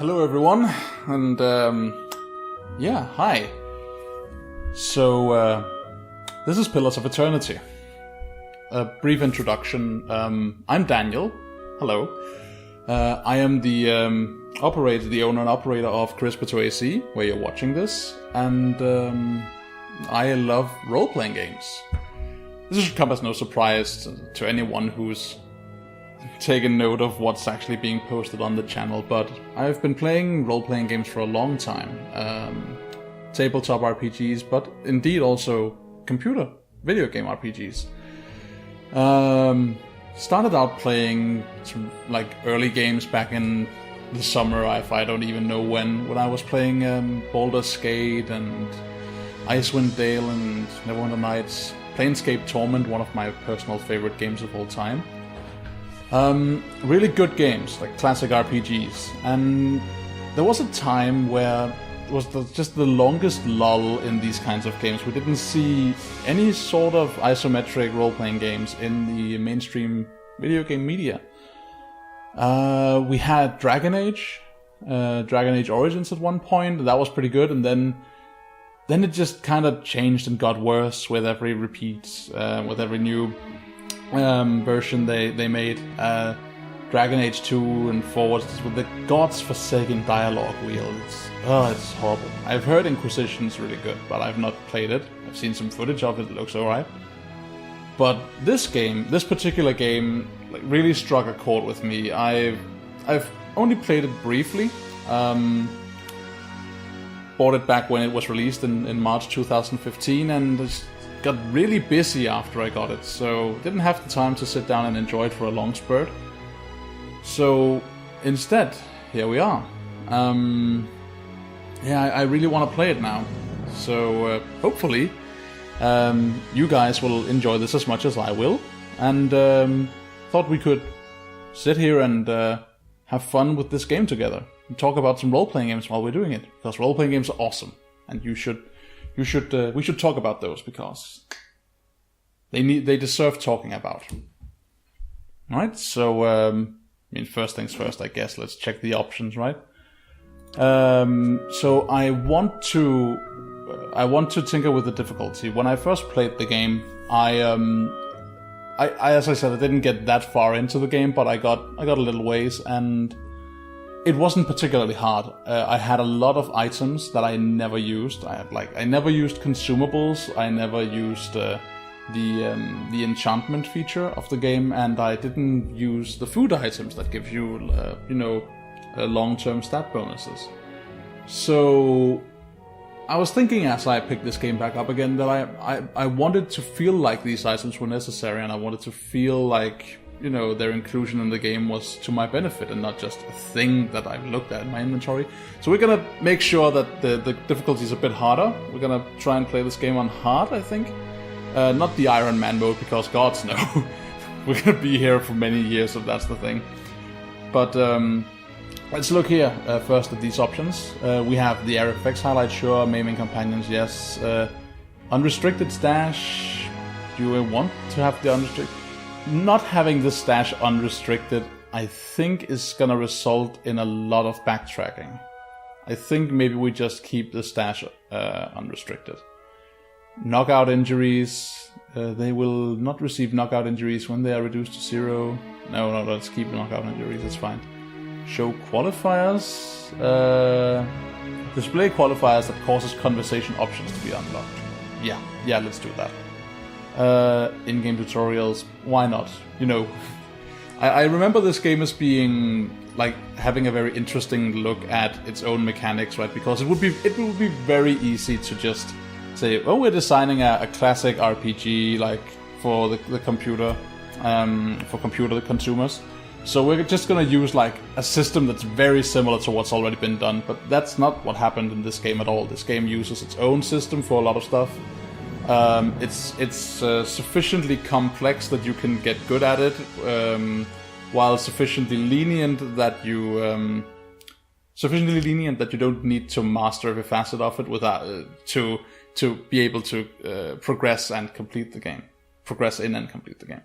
Hello everyone, and hi. So, this is Pillars of Eternity. A brief introduction. I'm Daniel. Hello. I am the owner and operator of Charismatoac, where you're watching this, and I love role-playing games. This should come as no surprise to anyone who's taken note of what's actually being posted on the channel, but I've been playing role-playing games for a long time. Tabletop RPGs, but indeed also computer video game RPGs. Started out playing some early games back in the summer, I don't even know when I was playing Baldur's Gate and Icewind Dale and Neverwinter Nights. Planescape Torment, one of my personal favorite games of all time. Really good games, like classic RPGs. And there was a time where it was just the longest lull in these kinds of games. We didn't see any sort of isometric role-playing games in the mainstream video game media. We had Dragon Age Origins at one point. That was pretty good, and then it just kind of changed and got worse with every repeat, with every new version they made. Dragon Age 2 and forwards with the god's-forsaken dialogue wheel. It's horrible. I've heard Inquisition's really good, but I've not played it. I've seen some footage of it. It looks alright. But this particular game, really struck a chord with me. I've only played it briefly. Bought it back when it was released in March 2015, and just got really busy after I got it, so didn't have the time to sit down and enjoy it for a long spurt. So instead, here we are. I really want to play it now. So hopefully you guys will enjoy this as much as I will, and thought we could sit here and have fun with this game together and talk about some role-playing games while we're doing it, because role-playing games are awesome, and we should talk about those because they deserve talking about. All right, so first things first, I guess. Let's check the options, right? So I want to tinker with the difficulty. When I first played the game, I as I said, I didn't get that far into the game, but I got a little ways, and it wasn't particularly hard. I had a lot of items that I never used. I never used consumables. I never used the enchantment feature of the game, and I didn't use the food items that give you long-term stat bonuses. So I was thinking as I picked this game back up again that I wanted to feel like these items were necessary, and I wanted to feel like their inclusion in the game was to my benefit and not just a thing that I've looked at in my inventory. So we're gonna make sure that the difficulty is a bit harder. We're gonna try and play this game on hard, I think. Not the Iron Man mode, because gods no. We're gonna be here for many years if that's the thing. But let's look here first at these options. We have the air effects highlight, sure. Maiming companions, yes. Unrestricted stash. Do we want to have the unrestricted? Not having the stash unrestricted, I think, is gonna result in a lot of backtracking. I think maybe we just keep the stash unrestricted. Knockout injuries, they will not receive knockout injuries when they are reduced to 0. No, let's keep knockout injuries, it's fine. Show qualifiers. Display qualifiers that causes conversation options to be unlocked. Yeah, let's do that. In-game tutorials, why not? I remember this game as being having a very interesting look at its own mechanics, right? Because it would be very easy to just say, oh, we're designing a classic RPG for the computer, for computer consumers. So we're just gonna use a system that's very similar to what's already been done. But that's not what happened in this game at all. This game uses its own system for a lot of stuff. It's sufficiently complex that you can get good at it, while sufficiently lenient that you don't need to master every facet of it without to be able to progress in and complete the game.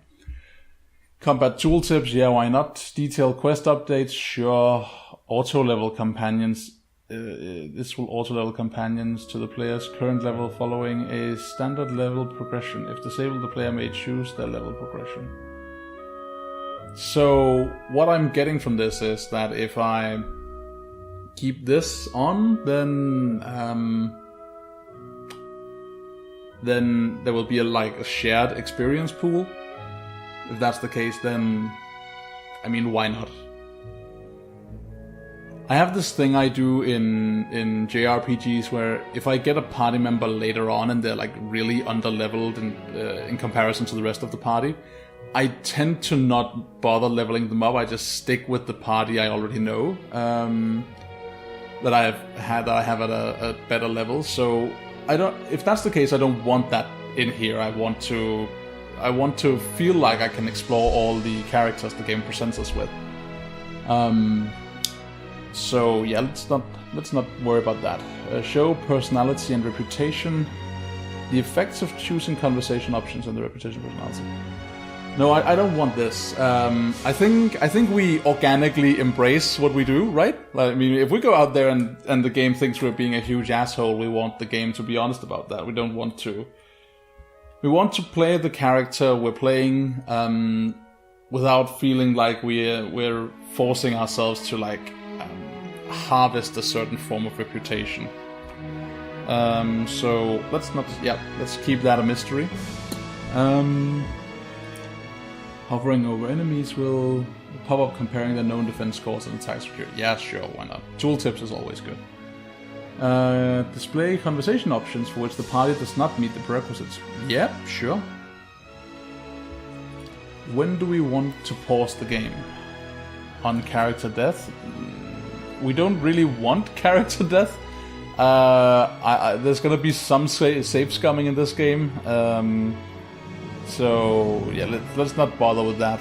Combat tooltips, yeah, why not? Detailed quest updates, sure. auto-level companions. This will auto-level companions to the player's current level following a standard level progression. If disabled, the player may choose their level progression. So what I'm getting from this is that if I keep this on, then there will be a shared experience pool. If that's the case, then I mean, why not? I have this thing I do in JRPGs where if I get a party member later on and they're like really underleveled in comparison to the rest of the party, I tend to not bother leveling them up. I just stick with the party I already know that I have at a better level. So if that's the case, I don't want that in here. I want to feel like I can explore all the characters the game presents us with. So yeah, let's not worry about that. Show personality and reputation. The effects of choosing conversation options and the reputation personality. No, I don't want this. I think we organically embrace what we do, right? I mean, if we go out there and the game thinks we're being a huge asshole, we want the game to be honest about that. We don't want to. We want to play the character we're playing without feeling like we're forcing ourselves to harvest a certain form of reputation. So let's keep that a mystery. Hovering over enemies will pop up comparing their known defense scores and attack security. Yeah, sure, why not? Tooltips is always good. Display conversation options for which the party does not meet the prerequisites. Yeah, sure. When do we want to pause the game? On character death? We don't really want character death. There's gonna be some save scumming in this game. So yeah, let's not bother with that.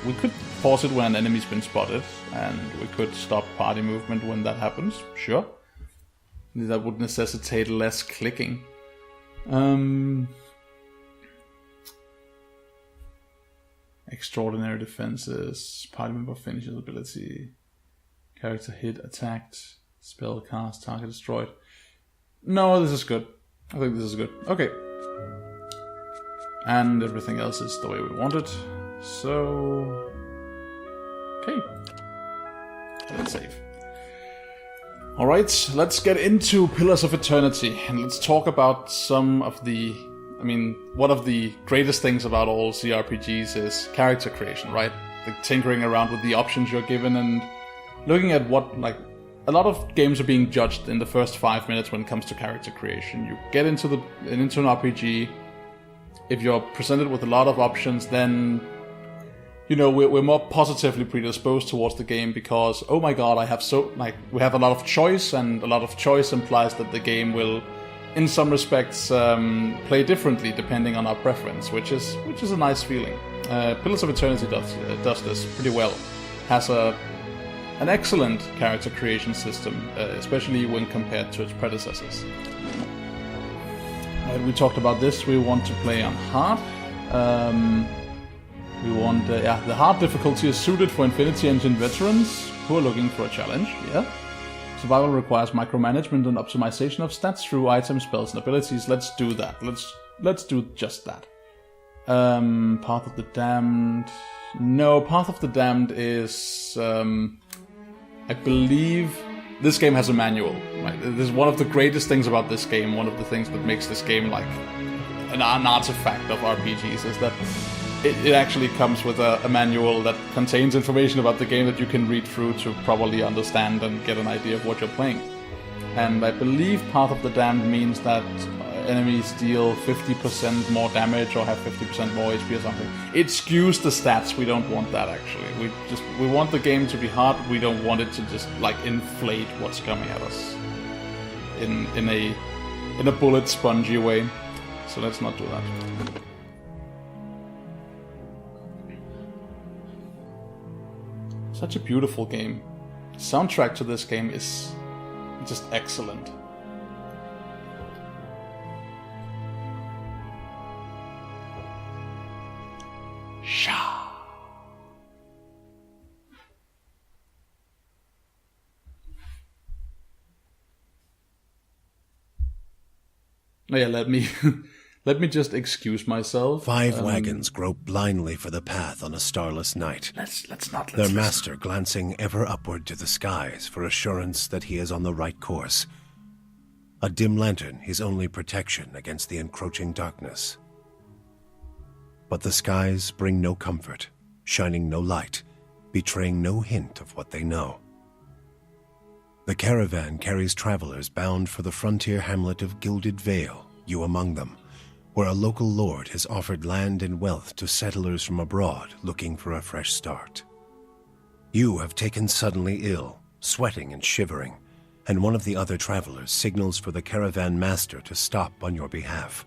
We could pause it when an enemy's been spotted, and we could stop party movement when that happens. Sure, that would necessitate less clicking. Extraordinary defenses, party member finishes ability, character hit, attacked, spell cast, target destroyed. No, this is good. I think this is good. Okay. And everything else is the way we want it. So, okay. Let's save. Alright, let's get into Pillars of Eternity. And let's talk about some of the... one of the greatest things about all CRPGs is character creation, right? Like tinkering around with the options you're given and looking at what, a lot of games are being judged in the first 5 minutes when it comes to character creation. You get into an RPG... If you're presented with a lot of options, then, we're more positively predisposed towards the game because, oh my god, we have a lot of choice, and a lot of choice implies that the game will, in some respects, play differently depending on our preference, which is a nice feeling. Pillars of Eternity does this pretty well. Has an excellent character creation system, especially when compared to its predecessors. We talked about this. We want to play on hard. The hard difficulty is suited for Infinity Engine veterans who are looking for a challenge. Yeah. Survival requires micromanagement and optimization of stats through items, spells, and abilities. Let's do that. Let's do just that. Path of the Damned. No, Path of the Damned is. I believe. This game has a manual. Right? This is one of the greatest things about this game. One of the things that makes this game like an artifact of RPGs is that it actually comes with a manual that contains information about the game that you can read through to properly understand and get an idea of what you're playing. And I believe Path of the Damned means that enemies deal 50% more damage or have 50% more HP or something. It skews the stats. We don't want that, actually. We want the game to be hard. We don't want it to just inflate what's coming at us in a bullet spongy way. So let's not do that. Such a beautiful game. The soundtrack to this game is just excellent. Sha. Yeah, let me let me just excuse myself. 5 wagons grope blindly for the path on a starless night. Their master glancing ever upward to the skies for assurance that he is on the right course. A dim lantern his only protection against the encroaching darkness. But the skies bring no comfort, shining no light, betraying no hint of what they know. The caravan carries travelers bound for the frontier hamlet of Gilded Vale, you among them, where a local lord has offered land and wealth to settlers from abroad looking for a fresh start. You have taken suddenly ill, sweating and shivering, and one of the other travelers signals for the caravan master to stop on your behalf.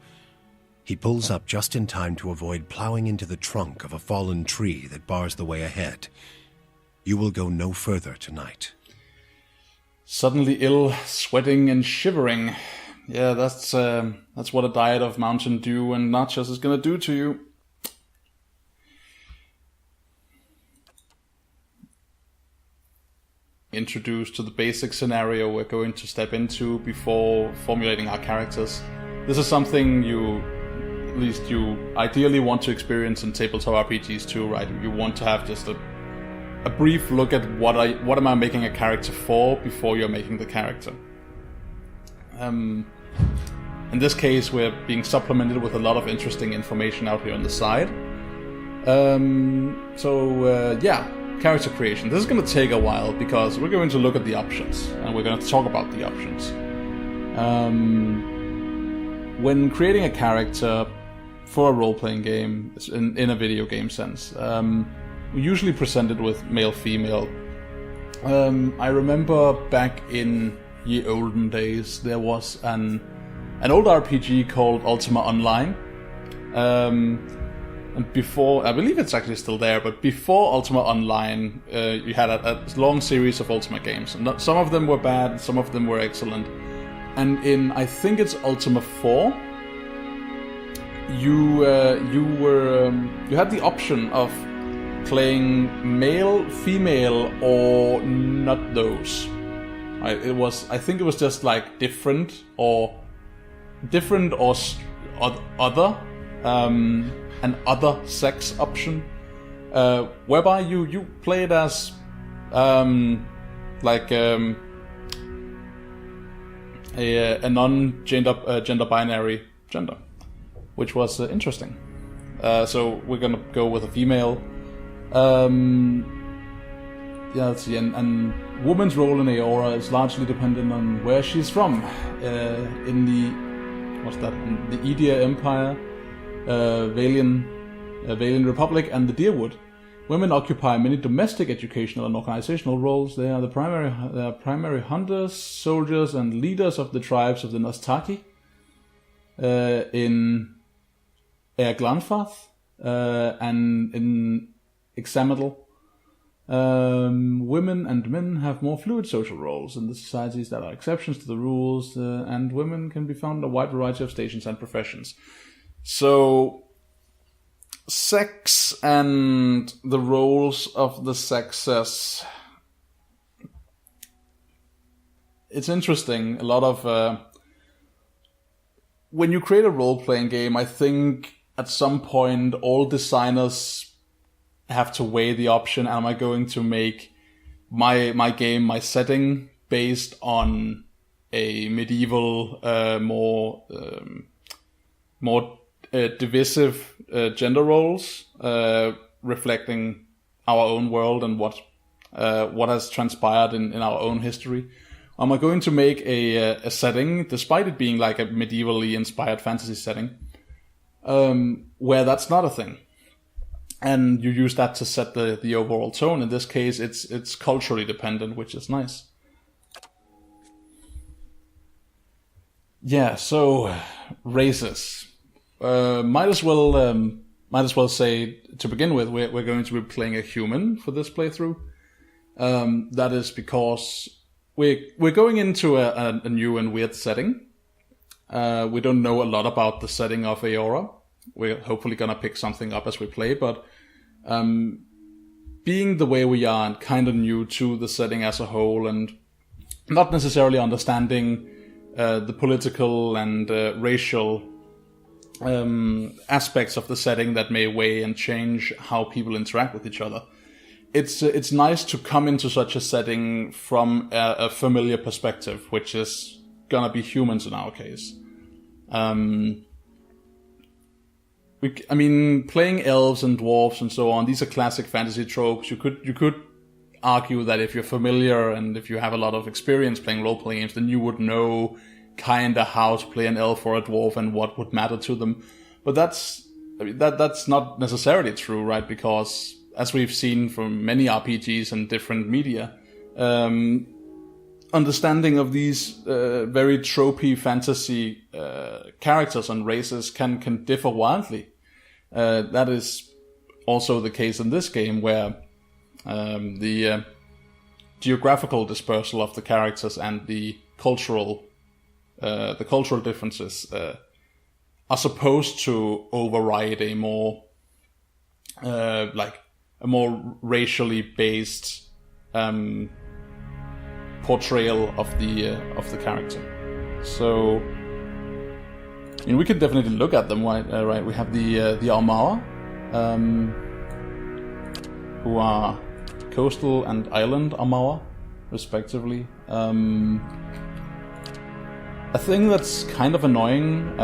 He pulls up just in time to avoid plowing into the trunk of a fallen tree that bars the way ahead. You will go no further tonight. Suddenly ill, sweating and shivering. Yeah, that's what a diet of Mountain Dew and nachos is gonna do to you. Introduced to the basic scenario we're going to step into before formulating our characters. This is something you ideally want to experience in tabletop RPGs too, right? You want to have just a brief look at what am I making a character for before you're making the character. In this case, we're being supplemented with a lot of interesting information out here on the side. Character creation. This is going to take a while because we're going to look at the options and we're going to talk about the options. When creating a character for a role-playing game, in a video game sense, we usually present it with male-female. I remember back in the olden days, there was an old RPG called Ultima Online. And before, I believe it's actually still there, but before Ultima Online, you had a long series of Ultima games. And some of them were bad, some of them were excellent. And in, I think it's Ultima 4, you had the option of playing male, female, or not those. I think it was just like different or other, an other sex option, whereby you played as a non-gender binary gender, which was interesting. So we're gonna go with a female. Let's see. And woman's role in Aora is largely dependent on where she's from. In the Edia Empire, Valian Republic, and the Deerwood, women occupy many domestic, educational, and organizational roles. They are primary hunters, soldiers, and leaders of the tribes of the Nostaki in Airglanfath and in Examadal. Women and men have more fluid social roles in the societies that are exceptions to the rules, and women can be found in a wide variety of stations and professions. So, sex and the roles of the sexes. It's interesting. A lot of when you create a role-playing game, I think at some point all designers have to weigh the option: am I going to make my game, my setting, based on a medieval, more divisive gender roles, reflecting our own world and what has transpired in our own history? Or am I going to make a setting, despite it being like a medievally inspired fantasy setting, where that's not a thing? And you use that to set the overall tone. In this case, it's culturally dependent, which is nice. Yeah, so races. Might as well say to begin with, we're going to be playing a human for this playthrough. That is because we're going into a new and weird setting. We don't know a lot about the setting of Aora. We're hopefully gonna pick something up as we play, but being the way we are and kind of new to the setting as a whole, and not necessarily understanding the political and racial aspects of the setting that may weigh and change how people interact with each other. It's nice to come into such a setting from a familiar perspective, which is gonna be humans in our case. Playing elves and dwarves and so on, these are classic fantasy tropes. You could argue that if you're familiar and if you have a lot of experience playing role-playing games, then you would know kinda how to play an elf or a dwarf and what would matter to them. But that's not necessarily true, right? Because as we've seen from many RPGs and different media, understanding of these very tropey fantasy characters and races can differ wildly. That is also the case in this game, where the geographical dispersal of the characters and the cultural differences are supposed to override a more racially based portrayal of the character. So, we could definitely look at them. Right? We have the abour, who are coastal and island abour, respectively. A thing that's kind of annoying,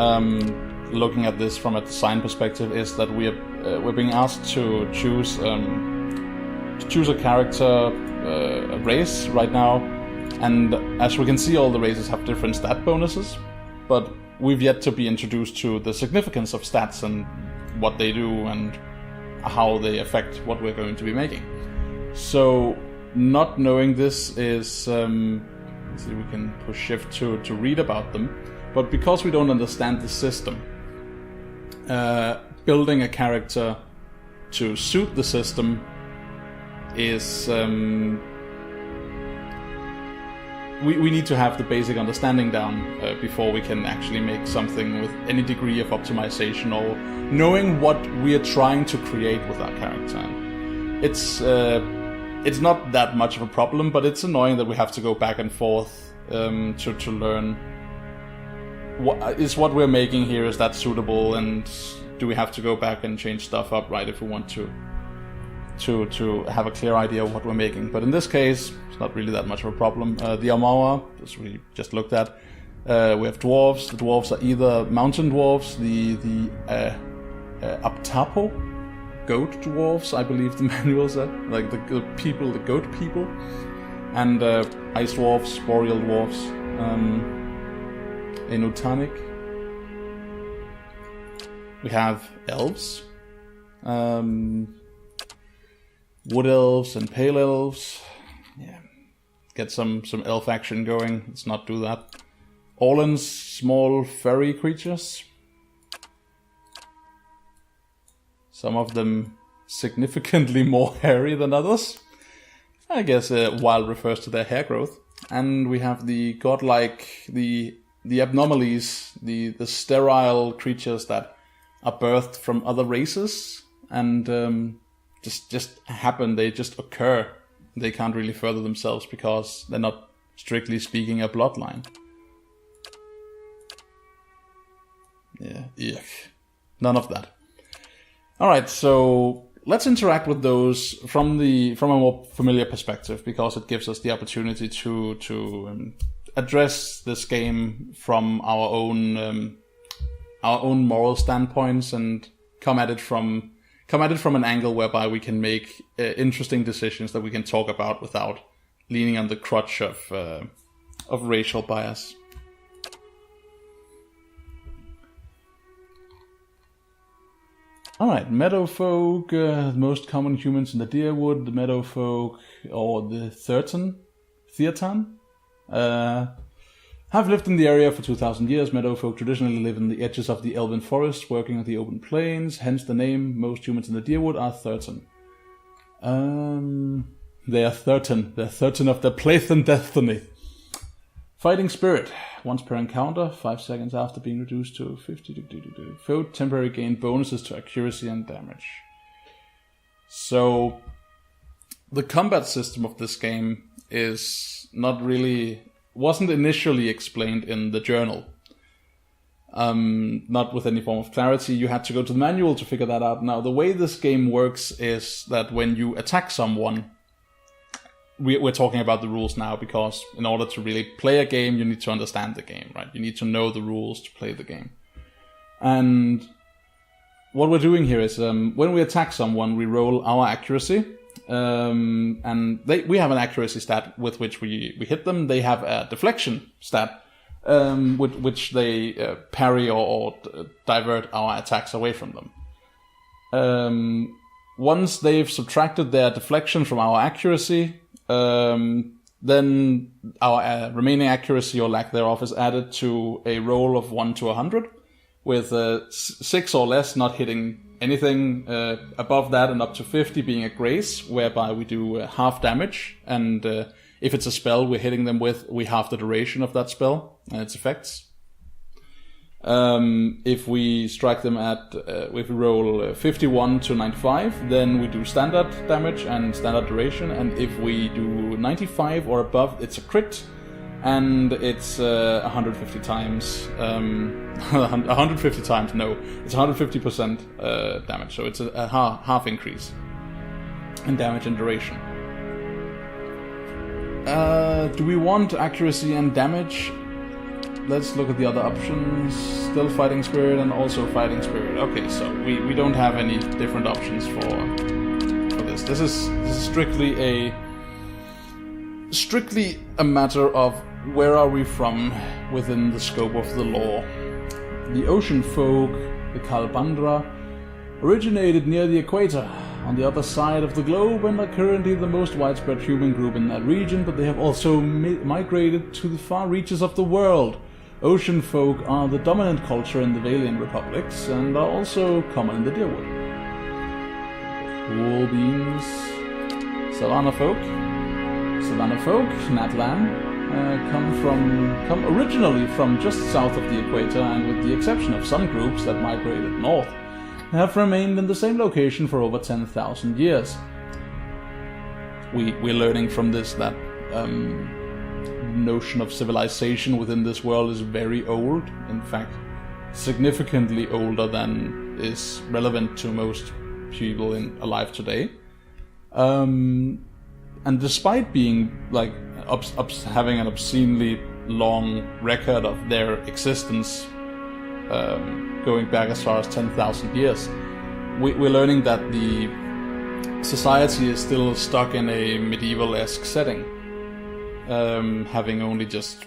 looking at this from a design perspective, is that we're being asked to choose a character, a race right now, and as we can see, all the races have different stat bonuses, but we've yet to be introduced to the significance of stats and what they do and how they affect what we're going to be making. So, not knowing this is... let's see, we can push shift to read about them. But because we don't understand the system, building a character to suit the system is... we need to have the basic understanding down before we can actually make something with any degree of optimization or knowing what we are trying to create with our character. It's not that much of a problem, but it's annoying that we have to go back and forth to learn what we're making here, is that suitable, and do we have to go back and change stuff up, right, if we want to have a clear idea of what we're making. But in this case, it's not really that much of a problem. The abour, as we just looked at, we have dwarves. The dwarves are either mountain dwarves, the aptapo, goat dwarves, I believe the manual said, like the goat people, and ice dwarves, boreal dwarves, enutanic. We have elves, wood elves and pale elves. Yeah, get some elf action going. Let's not do that. Orlans, small furry creatures. Some of them significantly more hairy than others. I guess wild refers to their hair growth. And we have the godlike, the abnormalities, the sterile creatures that are birthed from other races and just happen. They just occur. They can't really further themselves because they're not, strictly speaking, a bloodline. Yeah, yuck. None of that. Alright, so let's interact with those from a more familiar perspective, because it gives us the opportunity to address this game from our own moral standpoints and come at it from an angle whereby we can make interesting decisions that we can talk about without leaning on the crutch of racial bias. Alright, meadowfolk, the most common humans in the Deerwood, the meadowfolk, or the Thetan, have lived in the area for 2,000 years. Meadowfolk traditionally live in the edges of the elven forest, working on the open plains, hence the name. Most humans in the Deerwood are Thetan. They are Thetan. They're Thetan of their Playthan destiny. Fighting Spirit. Once per encounter, 5 seconds after being reduced to 50. Foe temporary gain bonuses to accuracy and damage. So, the combat system of this game is not really wasn't initially explained in the journal. Not with any form of clarity. You had to go to the manual to figure that out. Now, the way this game works is that when you attack someone, we're talking about the rules now, because in order to really play a game, you need to understand the game, right? You need to know the rules to play the game. And what we're doing here is, when we attack someone, we roll our accuracy. And we have an accuracy stat with which we hit them. They have a deflection stat, which they parry or divert our attacks away from them. Once they've subtracted their deflection from our accuracy, then our remaining accuracy or lack thereof is added to a roll of 1 to 100, with 6 or less not hitting anything, above that and up to 50 being a grace, whereby we do half damage, and if it's a spell we're hitting them with, we halve the duration of that spell and its effects. If we strike them if we roll 51 to 95, then we do standard damage and standard duration, and if we do 95 or above, it's a crit, and it's 150 times. 150 times, no, it's 150% damage, so it's a half increase in damage and duration. Do we want accuracy and damage? Let's look at the other options. Still fighting spirit and also fighting spirit. Okay, so we don't have any different options for this. This is strictly a matter of where are we from within the scope of the law. The ocean folk, the Kalbandra, originated near the equator, on the other side of the globe, and are currently the most widespread human group in that region, but they have also migrated to the far reaches of the world. Ocean folk are the dominant culture in the Valian republics, and are also common in the Deerwood. Cool beans. Savannah folk, Natlan, come originally from just south of the equator, and with the exception of some groups that migrated north, have remained in the same location for over 10,000 years. We're learning from this that notion of civilization within this world is very old. In fact, significantly older than is relevant to most people alive today. And despite being like having an obscenely long record of their existence, going back as far as 10,000 years, we're learning that the society is still stuck in a medieval-esque setting, having only just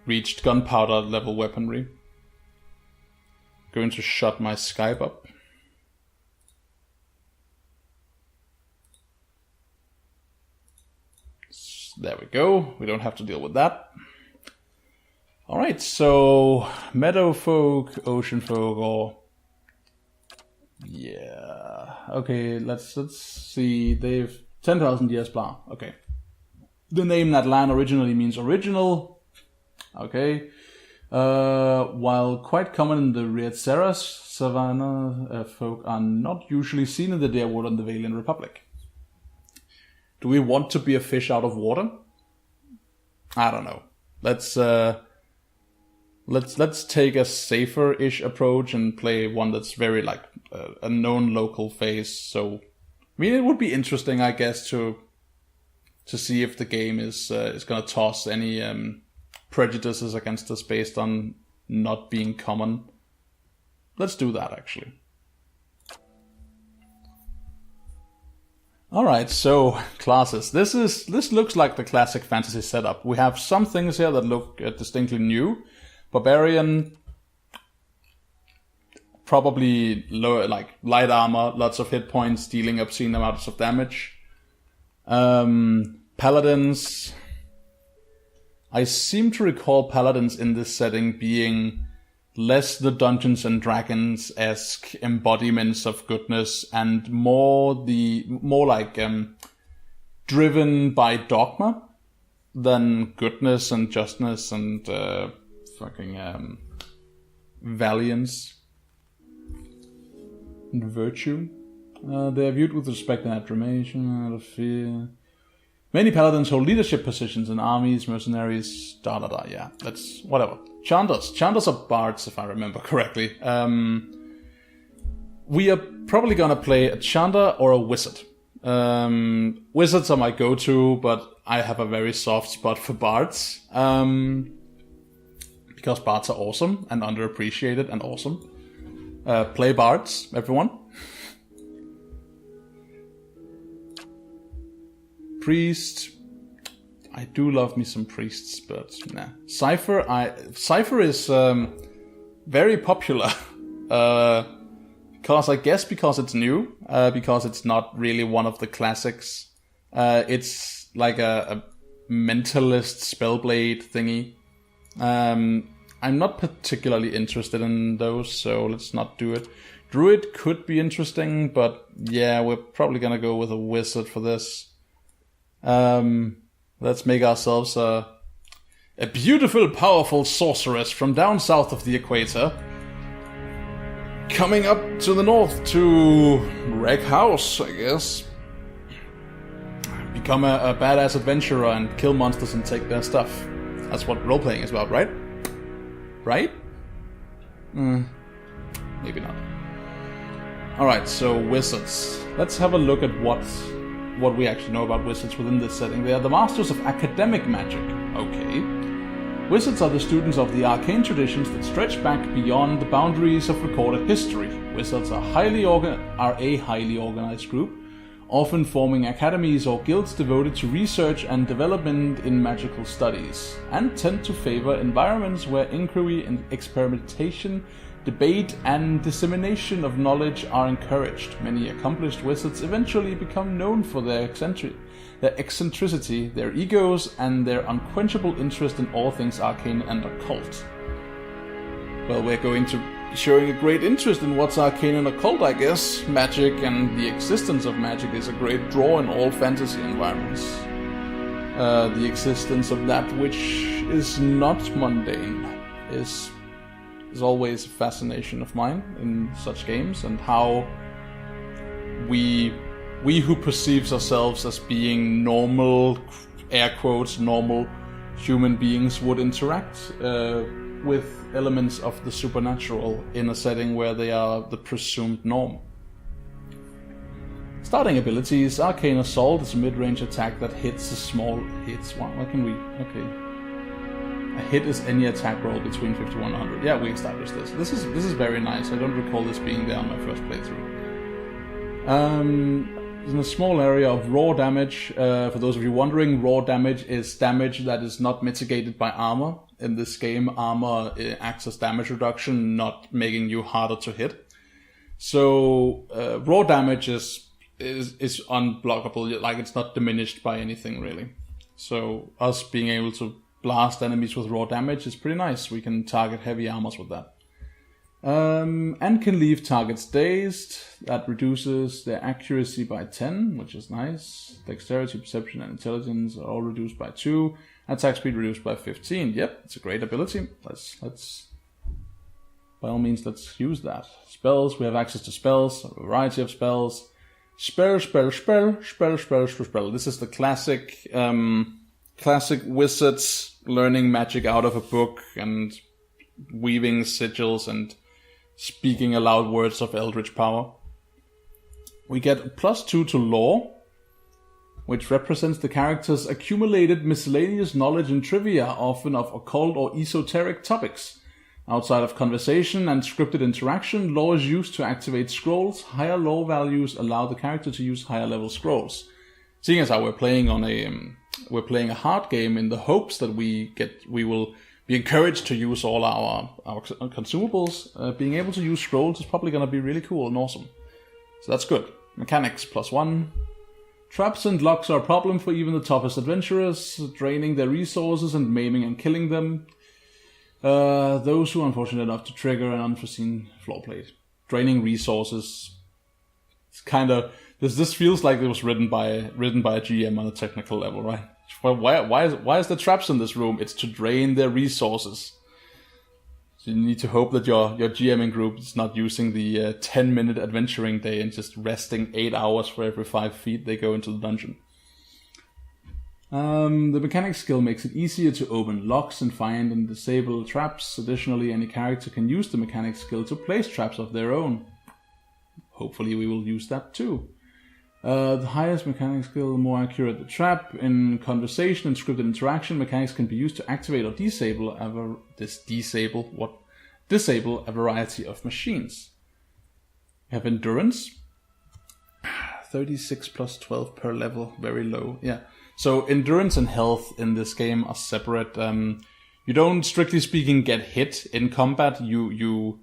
reached gunpowder level weaponry. Going to shut my Skype up. There we go. We don't have to deal with that. Alright, so meadow folk, ocean folk, or yeah. Okay, let's see. They've 10,000 years, blah. Okay. The name Natlan originally means original. Okay. While quite common in the Rietzeras, savannah folk are not usually seen in the Deerwood and the Valian Republic. Do we want to be a fish out of water? I don't know. Let's take a safer-ish approach and play one that's very like a known local face. So, I mean, it would be interesting, I guess, to see if the game is going to toss any prejudices against us based on not being common. Let's do that, actually. Alright, so classes. This looks like the classic fantasy setup. We have some things here that look distinctly new. Barbarian, probably low, like light armor, lots of hit points, dealing obscene amounts of damage. Paladins. I seem to recall paladins in this setting being less the Dungeons and Dragons-esque embodiments of goodness and more like driven by dogma than goodness and justness and valiance and virtue. They are viewed with respect and admiration, out of fear. Many paladins hold leadership positions in armies, mercenaries, yeah, that's whatever. Chanters are bards, if I remember correctly. We are probably gonna play a chanter or a wizard. Wizards are my go-to, but I have a very soft spot for bards. Because bards are awesome and underappreciated and awesome. Play bards, everyone. Priest. I do love me some priests, but nah. Cypher is very popular. Because it's new. Because it's not really one of the classics. It's like a mentalist spellblade thingy. I'm not particularly interested in those, so let's not do it. Druid could be interesting, but yeah, we're probably gonna go with a wizard for this. Let's make ourselves a beautiful, powerful sorceress from down south of the equator. Coming up to the north to wreck house, I guess. Become a badass adventurer and kill monsters and take their stuff. That's what role-playing is about, right? Right? Maybe not. Alright, so wizards. Let's have a look at what we actually know about wizards within this setting. They are the masters of academic magic. Okay. Wizards are the students of the arcane traditions that stretch back beyond the boundaries of recorded history. Wizards are a highly organized group, often forming academies or guilds devoted to research and development in magical studies, and tend to favor environments where inquiry and experimentation, debate, and dissemination of knowledge are encouraged. Many accomplished wizards eventually become known for their eccentricity, their egos, and their unquenchable interest in all things arcane and occult. Well, we're going to be showing a great interest in what's arcane and occult, I guess. Magic and the existence of magic is a great draw in all fantasy environments. The existence of that which is not mundane is always a fascination of mine in such games, and how we who perceives ourselves as being normal, air quotes, normal human beings would interact with elements of the supernatural in a setting where they are the presumed norm. Starting abilities: Arcane Assault is a mid-range attack that hits a small hits. What can we? Okay. A hit is any attack roll between 50 and 100. Yeah, we established this. This is very nice. I don't recall this being there on my first playthrough. In a small area of raw damage. For those of you wondering, raw damage is damage that is not mitigated by armor. In this game, armor acts as damage reduction, not making you harder to hit. So raw damage is unblockable. Like, it's not diminished by anything really. So us being able to blast enemies with raw damage is pretty nice. We can target heavy armors with that. And can leave targets dazed. That reduces their accuracy by 10, which is nice. Dexterity, perception, and intelligence are all reduced by 2. Attack speed reduced by 15. Yep, it's a great ability. Let's by all means, let's use that. Spells, we have access to spells, a variety of spells. Spell. This is the classic wizards learning magic out of a book and weaving sigils and speaking aloud words of eldritch power. We get +2 to lore, which represents the character's accumulated miscellaneous knowledge and trivia, often of occult or esoteric topics. Outside of conversation and scripted interaction, lore is used to activate scrolls. Higher lore values allow the character to use higher level scrolls. Seeing as how we're playing a hard game in the hopes that we will be encouraged to use all our consumables, being able to use scrolls is probably going to be really cool and awesome. So that's good. Mechanics +1. Traps and locks are a problem for even the toughest adventurers, draining their resources and maiming and killing them. Those who are unfortunate enough to trigger an unforeseen flaw plate. Draining resources. It's kind of... This feels like it was written by a GM on a technical level, right? Why is there traps in this room? It's to drain their resources. So you need to hope that your GMing group is not using the 10-minute adventuring day and just resting 8 hours for every 5 feet they go into the dungeon. The mechanic skill makes it easier to open locks and find and disable traps. Additionally, any character can use the mechanic skill to place traps of their own. Hopefully we will use that too. The highest mechanic skill, the more accurate the trap. In conversation and scripted interaction, mechanics can be used to activate or disable a variety of machines. We have endurance. 36 plus 12 per level, very low. Yeah. So endurance and health in this game are separate. You don't, strictly speaking, get hit in combat. You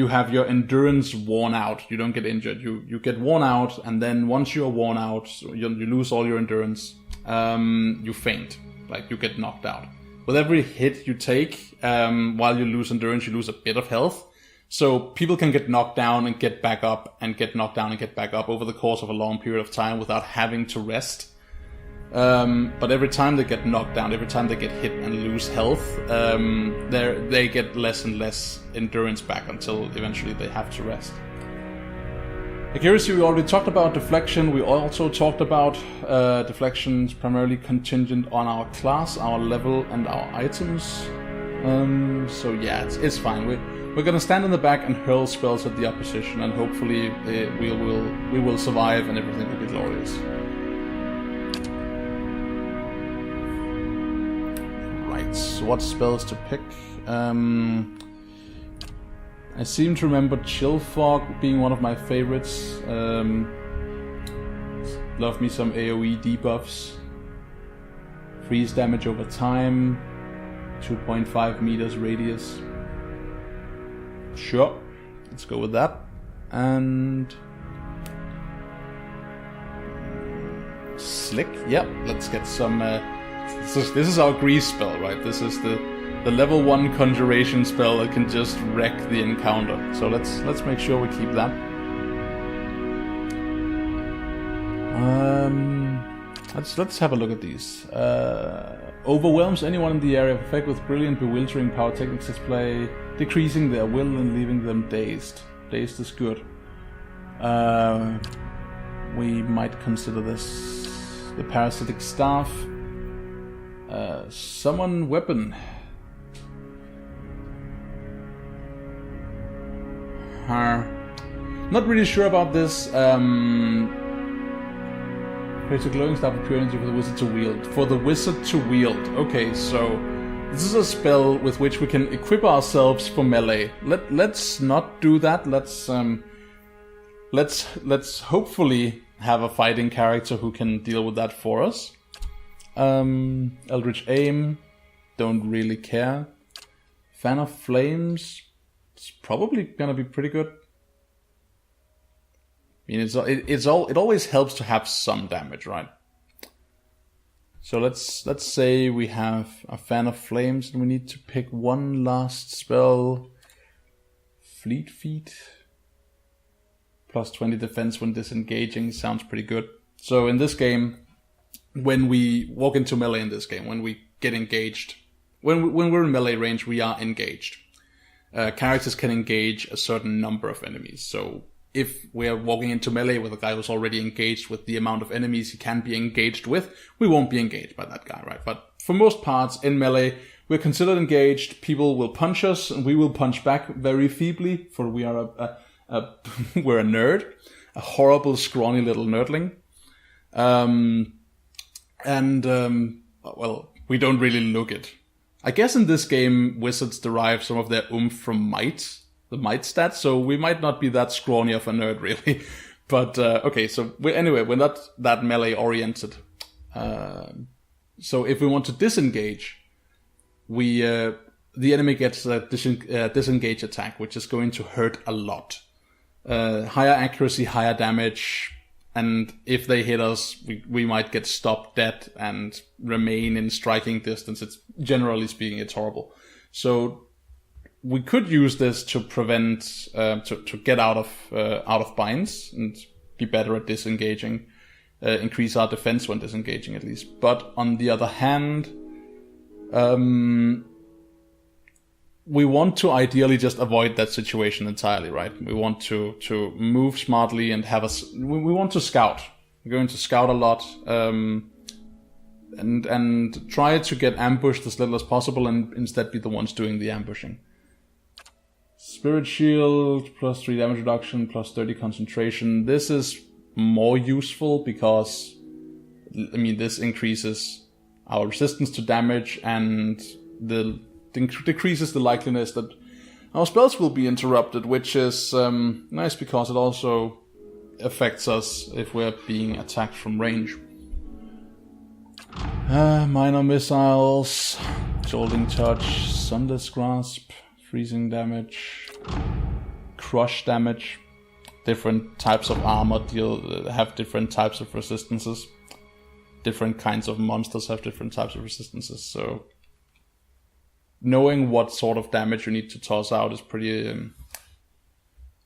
have your endurance worn out. You don't get injured. You get worn out, and then once you're worn out, you lose all your endurance. You faint, like you get knocked out. With every hit you take, while you lose endurance, you lose a bit of health. So people can get knocked down and get back up, and get knocked down and get back up over the course of a long period of time without having to rest. But every time they get knocked down, every time they get hit and lose health, they get less and less endurance back until eventually they have to rest. Accuracy we already talked about. Deflection we also talked about. Deflection's primarily contingent on our class, our level, and our items. So yeah, it's fine. We're gonna stand in the back and hurl spells at the opposition, and hopefully we will survive and everything will be glorious. So what spells to pick? I seem to remember Chill Fog being one of my favorites. Love me some AoE debuffs. Freeze damage over time. 2.5 meters radius. Sure, let's go with that. And Slick. Yep, let's get some. This is our grease spell, right? This is the level 1 conjuration spell that can just wreck the encounter. So let's make sure we keep that. Let's have a look at these. Overwhelms anyone in the area of effect with brilliant, bewildering pyrotechnics display, decreasing their will and leaving them dazed. Dazed is good. We might consider this the parasitic staff. Summon weapon. Not really sure about this. Creates a glowing staff of pure energy for the wizard to wield. For the wizard to wield. Okay, so this is a spell with which we can equip ourselves for melee. Let's not do that. Let's hopefully have a fighting character who can deal with that for us. Eldritch Aim, don't really care. Fan of Flames, it's probably gonna be pretty good. I mean, it always helps to have some damage, right? So let's say we have a Fan of Flames, and we need to pick one last spell. Fleet Feet, plus 20 defense when disengaging, sounds pretty good. So in this game, when we walk into melee in this game, when we get engaged, when we're in melee range, we are engaged. Characters can engage a certain number of enemies. So if we are walking into melee with a guy who's already engaged with the amount of enemies he can be engaged with, we won't be engaged by that guy, right? But for most parts in melee, we're considered engaged. People will punch us, and we will punch back very feebly, for we are we're a nerd, a horrible, scrawny little nerdling. Well, we don't really look it. I guess in this game, wizards derive some of their oomph from might, the might stat, so we might not be that scrawny of a nerd, really. But, okay, so we're not that melee-oriented. So if we want to disengage, the enemy gets a disengage attack, which is going to hurt a lot. Higher accuracy, higher damage, and if they hit us, we might get stopped dead and remain in striking distance. It's generally speaking, it's horrible. So we could use this to prevent, to get out of binds and be better at disengaging, increase our defense when disengaging at least. But on the other hand, we want to ideally just avoid that situation entirely, right? We want to move smartly and we want to scout. We're going to scout a lot. and try to get ambushed as little as possible and instead be the ones doing the ambushing. Spirit Shield, plus 3 damage reduction, plus 30 concentration. This is more useful because, I mean, this increases our resistance to damage and decreases the likeliness that our spells will be interrupted, which is nice because it also affects us if we're being attacked from range. Minor missiles, Jolting Touch, Sunder's Grasp, freezing damage, crush damage. Different types of armor have different types of resistances. Different kinds of monsters have different types of resistances. So knowing what sort of damage you need to toss out is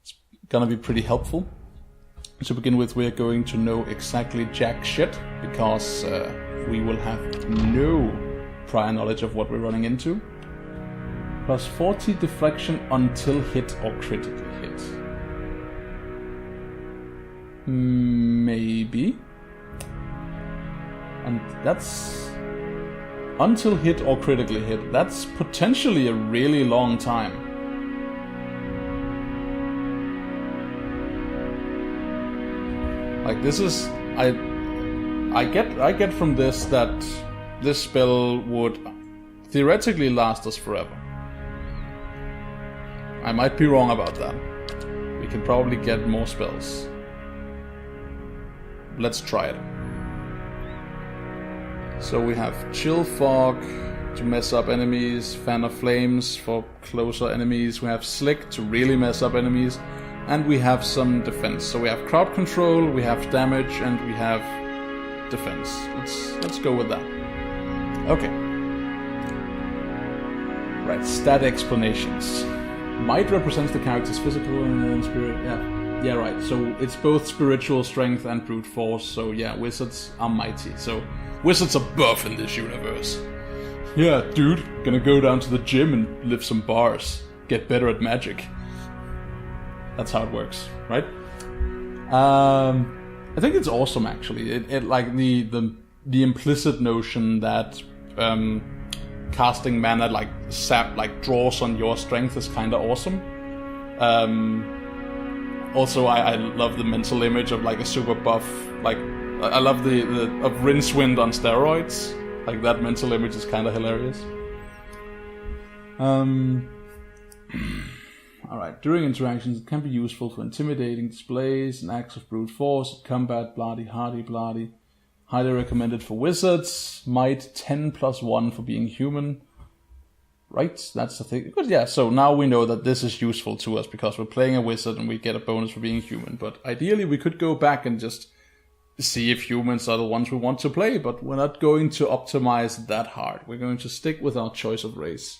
it's gonna be pretty helpful. To begin with, we're going to know exactly jack shit because we will have no prior knowledge of what we're running into. Plus 40 deflection until hit or critical hit. Maybe. And that's until hit or critically hit. That's potentially a really long time. Like, this is I get from this that this spell would theoretically last us forever. I might be wrong about that. We can probably get more spells. Let's try it. So we have Chill Fog to mess up enemies, Fan of Flames for closer enemies, we have Slick to really mess up enemies, and we have some defense. So we have crowd control, we have damage, and we have defense. Let's go with that. Okay. Right, stat explanations. Might represents the character's physical and spirit. Yeah, right. So it's both spiritual strength and brute force. So yeah, wizards are mighty. So wizards are buff in this universe. Yeah, dude, gonna go down to the gym and lift some bars. Get better at magic. That's how it works, right? I think it's awesome actually. It like the implicit notion that casting mana like sap like draws on your strength is kind of awesome. Also, I love the mental image of like a super buff. Like I love the of Rincewind on steroids. Like that mental image is kind of hilarious. Alright, during interactions it can be useful for intimidating displays and acts of brute force, combat, bloody, hardy, bloody. Highly recommended for wizards. Might 10 plus 1 for being human. Right, that's the thing. But yeah, so now we know that this is useful to us because we're playing a wizard and we get a bonus for being human. But ideally we could go back and just see if humans are the ones we want to play, but we're not going to optimize that hard. We're going to stick with our choice of race.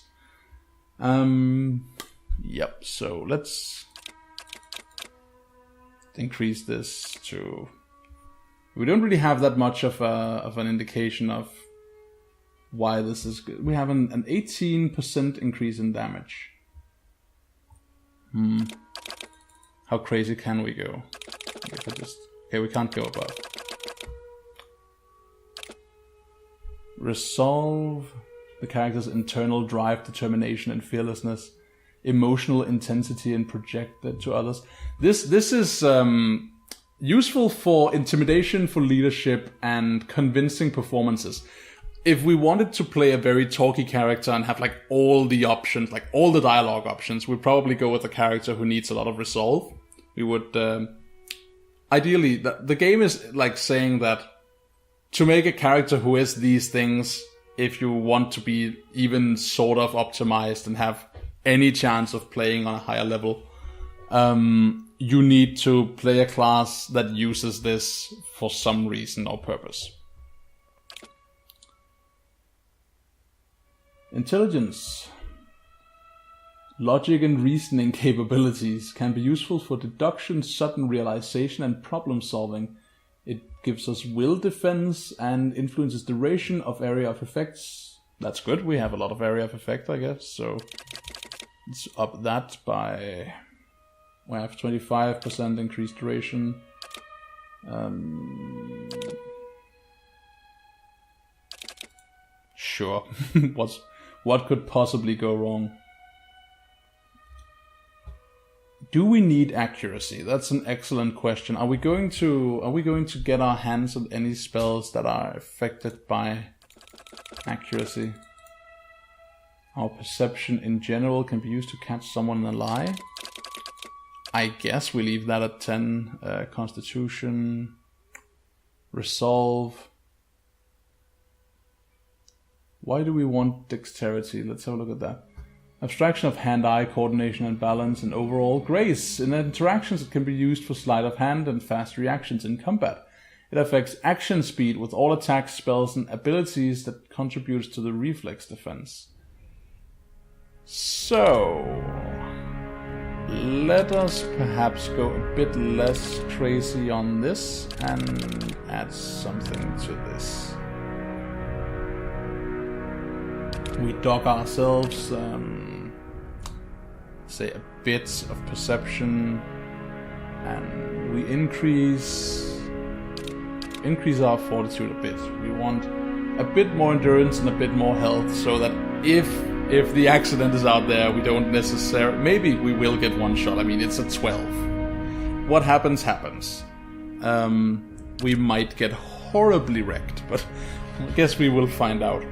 Yep, so let's increase this to... We don't really have that much of an indication of why this is good. We have an 18% increase in damage. How crazy can we go? If I just... Okay, we can't go above. Resolve the character's internal drive, determination, and fearlessness, emotional intensity, and project that to others. This is useful for intimidation, for leadership, and convincing performances. If we wanted to play a very talky character and have like all the options, like all the dialogue options, we'd probably go with a character who needs a lot of resolve. We would... Ideally, the game is like saying that to make a character who is these things, if you want to be even sort of optimized and have any chance of playing on a higher level, you need to play a class that uses this for some reason or purpose. Intelligence. Logic and reasoning capabilities can be useful for deduction, sudden realization, and problem solving. It gives us will defense and influences duration of area of effects. That's good, we have a lot of area of effect, I guess, so let's up that by... We have 25% increased duration. sure. What could possibly go wrong? Do we need accuracy? That's an excellent question. Are we going to get our hands on any spells that are affected by accuracy? Our perception in general can be used to catch someone in a lie. I guess we leave that at 10. Constitution, resolve. Why do we want dexterity? Let's have a look at that. Abstraction of hand-eye, coordination and balance, and overall grace. In interactions, it can be used for sleight of hand and fast reactions in combat. It affects action speed with all attacks, spells, and abilities that contributes to the reflex defense. So, let us perhaps go a bit less crazy on this and add something to this. We dock ourselves, say, a bit of perception, and we increase our fortitude a bit. We want a bit more endurance and a bit more health, so that if the accident is out there, we don't necessarily... Maybe we will get one shot. I mean, it's a 12. What happens, happens. We might get horribly wrecked, but I guess we will find out.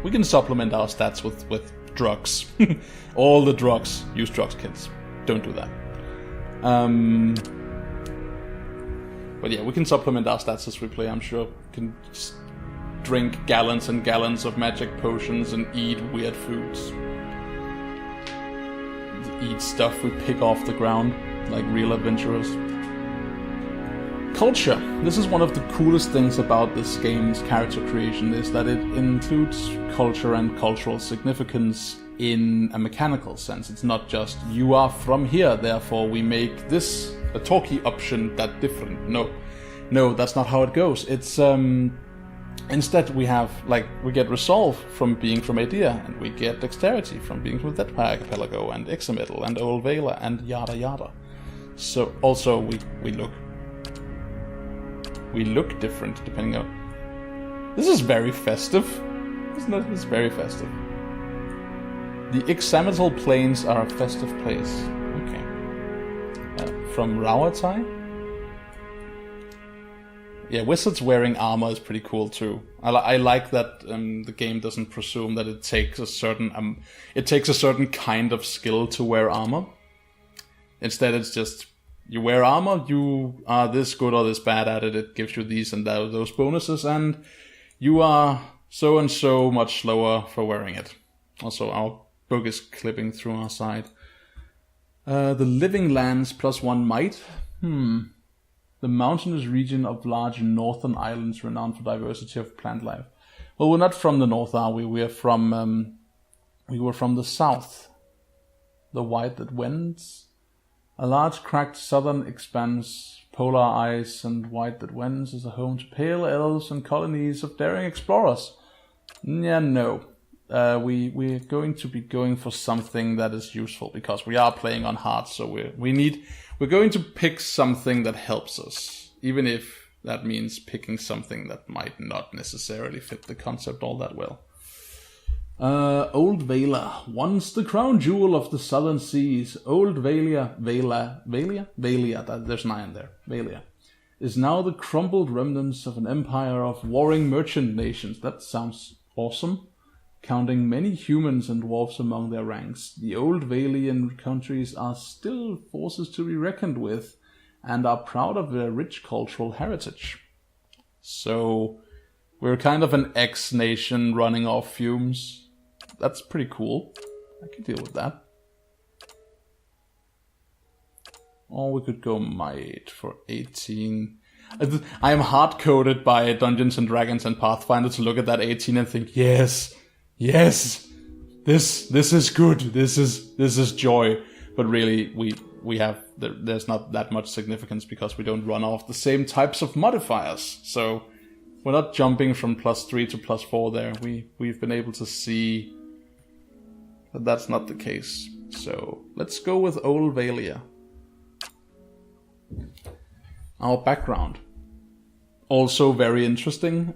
We can supplement our stats with drugs. All the drugs. Use drugs, kids. Don't do that. But yeah, we can supplement our stats as we play, I'm sure. We can drink gallons and gallons of magic potions and eat weird foods. Eat stuff we pick off the ground, like real adventurers. Culture. This is one of the coolest things about this game's character creation, is that it includes culture and cultural significance in a mechanical sense. It's not just, you are from here, therefore we make this, a talkie option, that different. No, that's not how it goes. It's, instead we have, like, we get resolve from being from Aedea, and we get dexterity from being from Dead Archipelago, and Ixametal, and Old Vela, and yada yada. So, also, we look different depending on... This is very festive. Isn't it? It's very festive. The Ixametal Plains are a festive place. Okay. From Rauatai? Yeah, wizards wearing armor is pretty cool too. I like that the game doesn't presume that it takes a certain kind of skill to wear armor. Instead, it's just... You wear armor, you are this good or this bad at it, it gives you these and those bonuses, and you are so and so much slower for wearing it. Also, our book is clipping through our side. The living lands +1 might. The mountainous region of large northern islands renowned for diversity of plant life. Well, we're not from the north, are we? We were from the south. The white that wends. A large cracked southern expanse, polar ice and white that wends, is a home to pale elves and colonies of daring explorers. Yeah, no. We're going to be going for something that is useful, because we are playing on hard, so we're going to pick something that helps us, even if that means picking something that might not necessarily fit the concept all that well. Old Vela, once the crown jewel of the southern seas, Old Velia, there's an I in there, Velia, is now the crumbled remnants of an empire of warring merchant nations. That sounds awesome. Counting many humans and dwarves among their ranks, the old Valian countries are still forces to be reckoned with, and are proud of their rich cultural heritage. So, we're kind of an ex-nation running off fumes. That's pretty cool. I can deal with that. Or we could go might for 18. I am hard-coded by Dungeons and Dragons and Pathfinder to look at that 18 and think, yes, this is good, this is joy. But really, there's not that much significance, because we don't run off the same types of modifiers. So we're not jumping from +3 to +4 there. We've been able to see that that's not the case. So let's go with Old Valia. Our background. Also very interesting.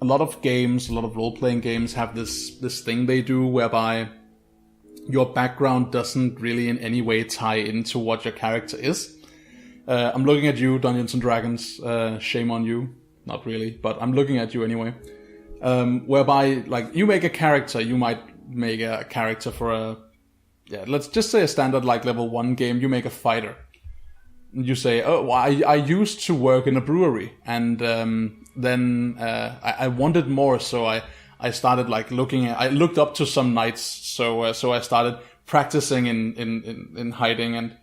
a lot of games, a lot of role-playing games have this thing they do whereby your background doesn't really in any way tie into what your character is. I'm looking at you, Dungeons and Dragons. Shame on you. Not really, but I'm looking at you anyway. Whereby, like, you make a character. You might make a character for let's just say a standard, like, level 1 game. You make a fighter. And you say, oh, well, I used to work in a brewery. And then I wanted more, so I started, like, I looked up to some knights. So I started practicing in hiding, and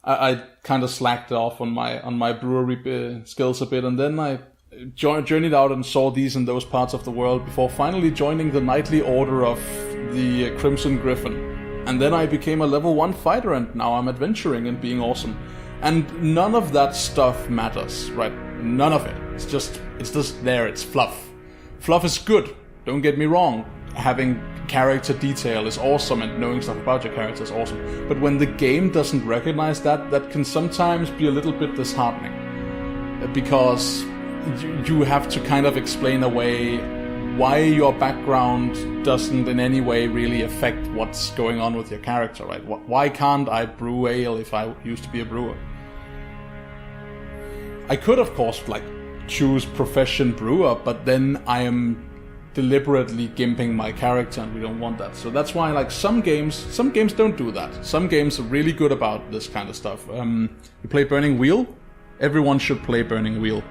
I kind of slacked off on my brewery skills a bit, and then I journeyed out and saw these and those parts of the world before finally joining the knightly order of the Crimson Griffin. And then I became a level 1 fighter, and now I'm adventuring and being awesome. And none of that stuff matters, right? None of it. It's just there. It's fluff. Fluff is good. Don't get me wrong. Having character detail is awesome, and knowing stuff about your character is awesome. But when the game doesn't recognize that can sometimes be a little bit disheartening. Because you have to kind of explain away why your background doesn't in any way really affect what's going on with your character, right? Why can't I brew ale if I used to be a brewer? I could, of course, like, choose profession brewer, but then I am deliberately gimping my character, and we don't want that. So that's why, like, some games don't do that. Some games are really good about this kind of stuff. You play Burning Wheel? Everyone should play Burning Wheel.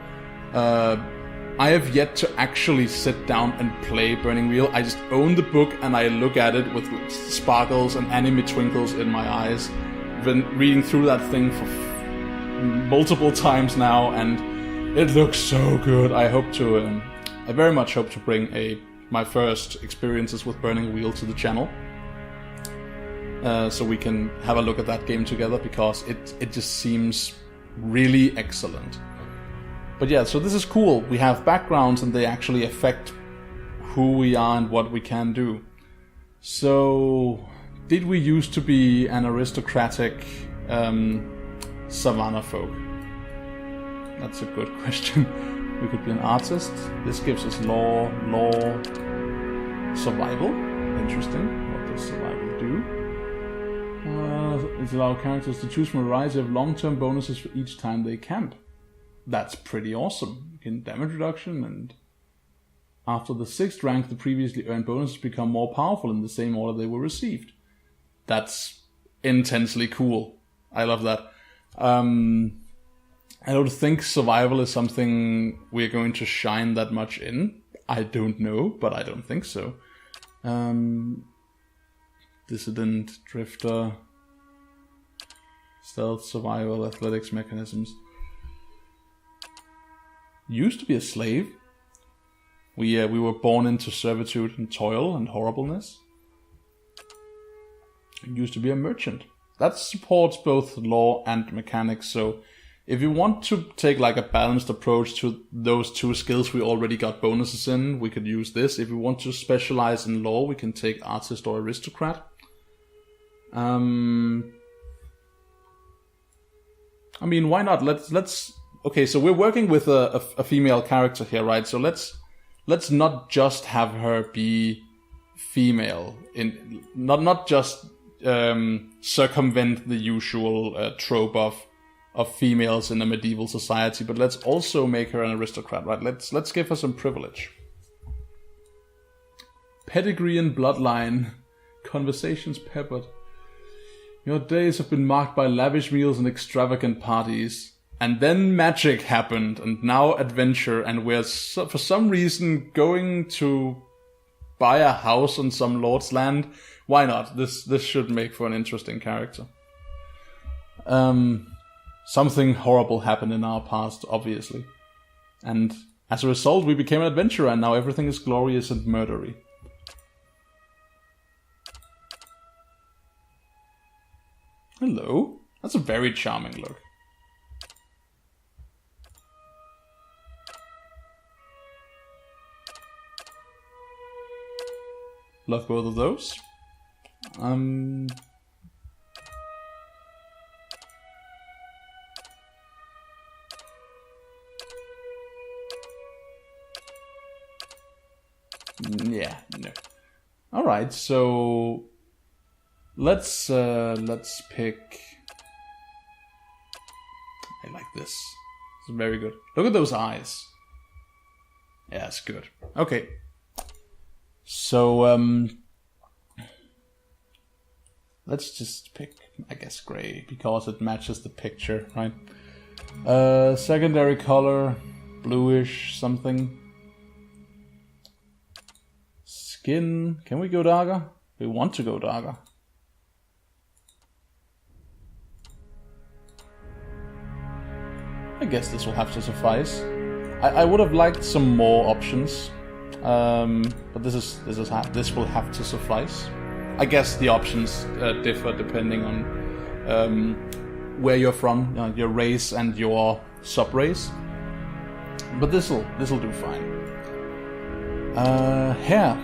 I have yet to actually sit down and play Burning Wheel. I just own the book and I look at it with sparkles and anime twinkles in my eyes. I've been reading through that thing for multiple times now, and it looks so good. I very much hope to bring my first experiences with Burning Wheel to the channel, so we can have a look at that game together, because it just seems really excellent. But yeah, so this is cool. We have backgrounds and they actually affect who we are and what we can do. So, did we used to be an aristocratic savannah folk? That's a good question. We could be an artist. This gives us law, survival. Interesting. What does survival do? It allows characters to choose from a variety of long-term bonuses for each time they camp. That's pretty awesome. You can damage reduction, and after the 6th rank, the previously earned bonuses become more powerful in the same order they were received. That's intensely cool. I love that. I don't think survival is something we're going to shine that much in. I don't know, but I don't think so. Dissident, drifter, stealth, survival, athletics, mechanisms. Used to be a slave. We were born into servitude and toil and horribleness. Used to be a merchant. That supports both law and mechanics, so if you want to take, like, a balanced approach to those two skills we already got bonuses in, we could use this. If we want to specialize in law, we can take artist or aristocrat. I mean, why not? Let's. Okay, so we're working with a female character here, right? So let's not just have her be female, not just circumvent the usual trope of females in a medieval society, but let's also make her an aristocrat, right? Let's give her some privilege. Pedigree and bloodline, conversations peppered. Your days have been marked by lavish meals and extravagant parties. And then magic happened, and now adventure, and we're for some reason going to buy a house on some lord's land. Why not? This should make for an interesting character. Something horrible happened in our past, obviously. And as a result, we became an adventurer, and now everything is glorious and murdery. Hello. That's a very charming look. Love both of those. Yeah, no. Alright, so let's pick. I like this. It's very good. Look at those eyes. Yeah, it's good. Okay. So let's just pick, I guess, gray because it matches the picture, right? Secondary color, bluish something. Skin, can we go darker? We want to go darker. I guess this will have to suffice. I would have liked some more options, but this will have to suffice. I guess the options differ depending on where you're from, your race and your sub-race. But this'll do fine. Hair,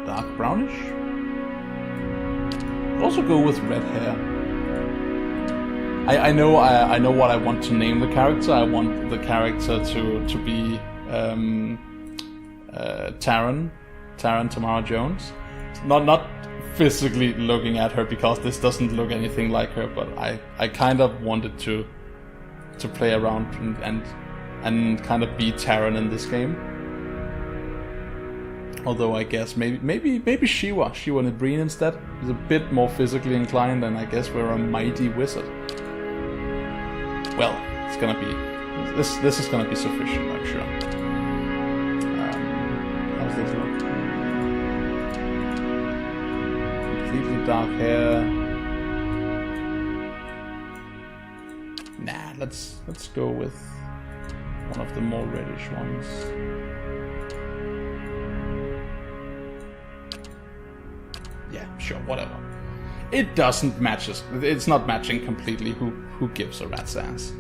dark brownish. Also go with red hair. I know what I want to name the character. I want the character to be Taran Tamara Jones. Not physically looking at her because this doesn't look anything like her, but I kind of wanted to play around and kind of be Taran in this game. Although I guess maybe Shiva Nebreen instead is a bit more physically inclined, and I guess we're a mighty wizard. Well, it's gonna be this is gonna be sufficient, I'm sure. How's this look? Completely dark hair. Nah, let's go with one of the more reddish ones. Yeah, sure, whatever. It doesn't match us. It's not matching completely. Who gives a rat's ass?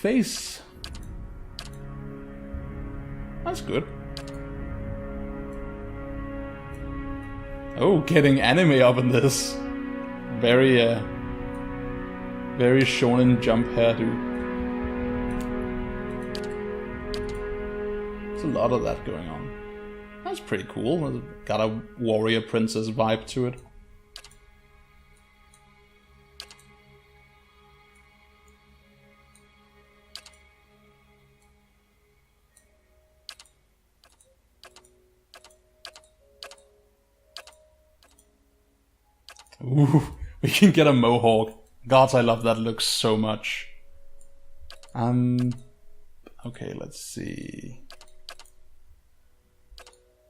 Face. That's good. Oh, getting anime up in this. Very shonen jump hairdo. There's a lot of that going on. That's pretty cool. Got a warrior princess vibe to it. Ooh, we can get a mohawk. God, I love that look so much. Okay, let's see.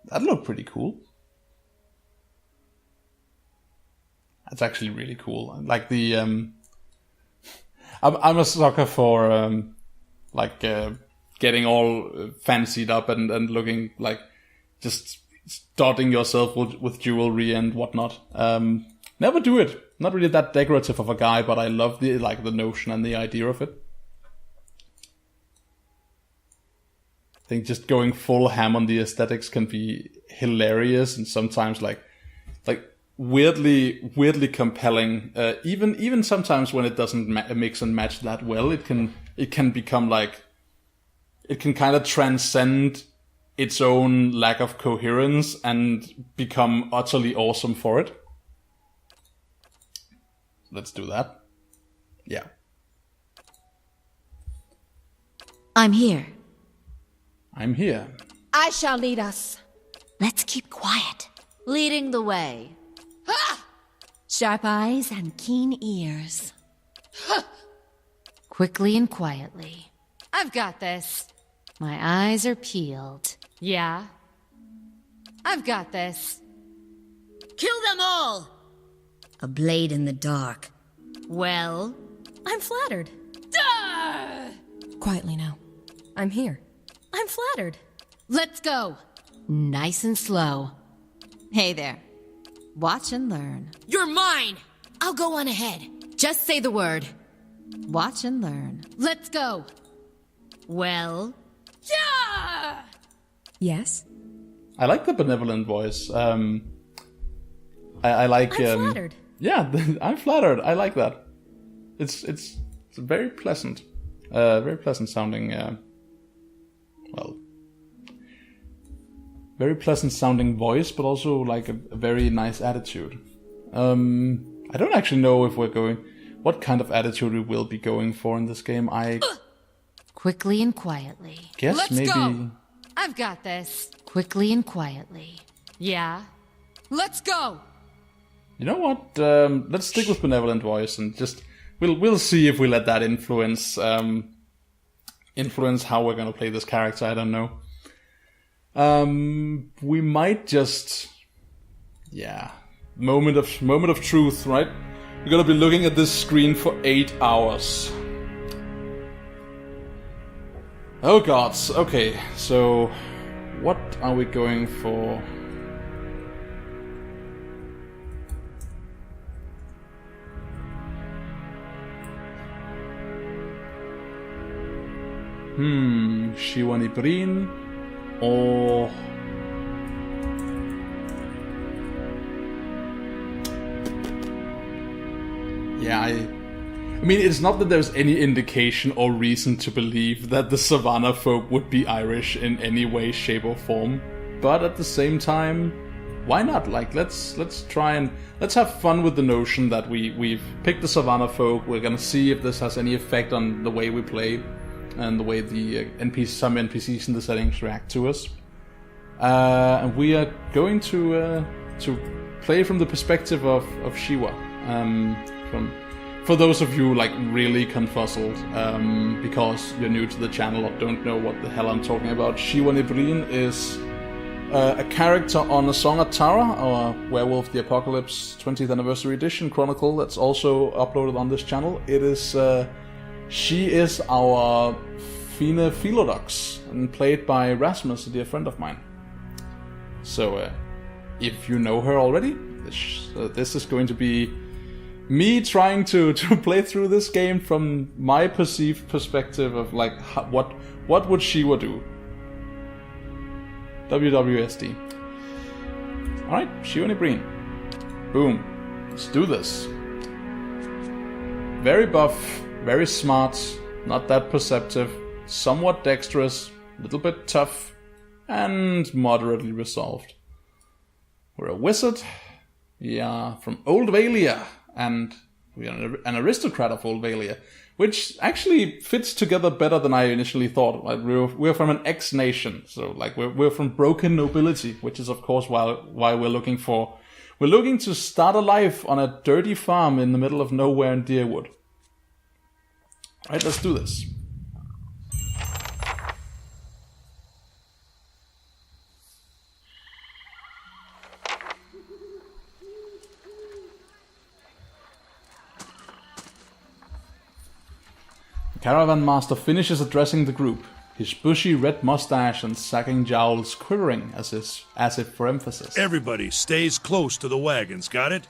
That looked pretty cool. That's actually really cool. Like the I'm a sucker for getting all fancied up and looking like just dotting yourself with jewelry and whatnot. Never do it. Not really that decorative of a guy, but I love the notion and the idea of it. I think just going full ham on the aesthetics can be hilarious and sometimes like weirdly compelling. Even sometimes when it doesn't mix and match that well, it can become like it can kind of transcend its own lack of coherence and become utterly awesome for it. Let's do that. Yeah. I'm here. I'm here. I shall lead us. Let's keep quiet. Leading the way. Ha! Sharp eyes and keen ears. Quickly and quietly. I've got this. My eyes are peeled. Yeah? I've got this. Kill them all! A blade in the dark. Well? I'm flattered. Duh! Quietly now. I'm here. I'm flattered. Let's go. Nice and slow. Hey there. Watch and learn. You're mine! I'll go on ahead. Just say the word. Watch and learn. Let's go. Well? Yeah! Yes? I like the benevolent voice. I like. I'm flattered. Yeah, I'm flattered. I like that. It's very pleasant. Very pleasant sounding. Well, very pleasant sounding voice, but also like a very nice attitude. I don't actually know if what kind of attitude we will be going for in this game. I Quickly and quietly. guess Let's maybe. go. I've got this. Quickly and quietly. Yeah. Let's go. You know what? Let's stick with benevolent voice and just we'll see if we let that influence how we're gonna play this character. I don't know. We might just, moment of truth, right? We're gonna be looking at this screen for 8 hours. Oh gods. Okay, so what are we going for? Shiwani Breen or I mean, it's not that there's any indication or reason to believe that the Savannah folk would be Irish in any way, shape, or form. But at the same time, why not? Like, let's try and let's have fun with the notion that we've picked the Savannah folk. We're gonna see if this has any effect on the way we play and the way the some NPCs in the settings react to us. And we are going to play from the perspective of Shiwa. For those of you like really confuzzled because you're new to the channel or don't know what the hell I'm talking about, Shiwani Breen is a character on A Song of Tara, our Werewolf the Apocalypse 20th Anniversary Edition Chronicle that's also uploaded on this channel. It is she is our Fina Philodox and played by Rasmus, a dear friend of mine. So if you know her already, this is going to be me trying to play through this game from my perceived perspective of like what would Shiwa do? WWSD. Alright, Shiwani Breen. Boom. Let's do this. Very buff, very smart, not that perceptive, somewhat dexterous, a little bit tough, and moderately resolved. We're a wizard. We are from Old Valia. And we are an aristocrat of Old Valia, which actually fits together better than I initially thought. Like we're from an X-nation, so like we're from broken nobility, which is of course why we're looking to start a life on a dirty farm in the middle of nowhere in Deerwood. All right, let's do this. The caravan master finishes addressing the group, his bushy red mustache and sagging jowls quivering as if for emphasis. Everybody stays close to the wagons, got it?